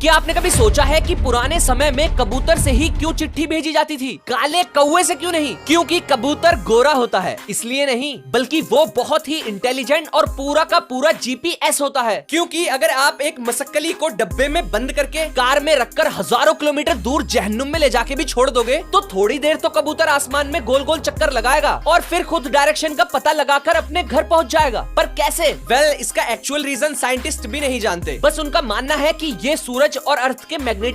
क्या आपने कभी सोचा है कि पुराने समय में कबूतर से ही क्यों चिट्ठी भेजी जाती थी, काले कौवे से क्यों नहीं? क्योंकि कबूतर गोरा होता है, इसलिए नहीं, बल्कि वो बहुत ही इंटेलिजेंट और पूरा का पूरा जीपीएस होता है। क्योंकि अगर आप एक मसक्कली को डब्बे में बंद करके कार में रखकर हजारों किलोमीटर दूर जहन्नुम में ले जाके भी छोड़ दोगे तो थोड़ी देर तो कबूतर आसमान में गोल गोल चक्कर लगाएगा और फिर खुद डायरेक्शन का पता लगाकर अपने घर पहुंच जाएगा। पर कैसे? इसका एक्चुअल रीजन साइंटिस्ट भी नहीं जानते। बस उनका मानना है कि ये सूरज और अर्थ के मैग्नेटिक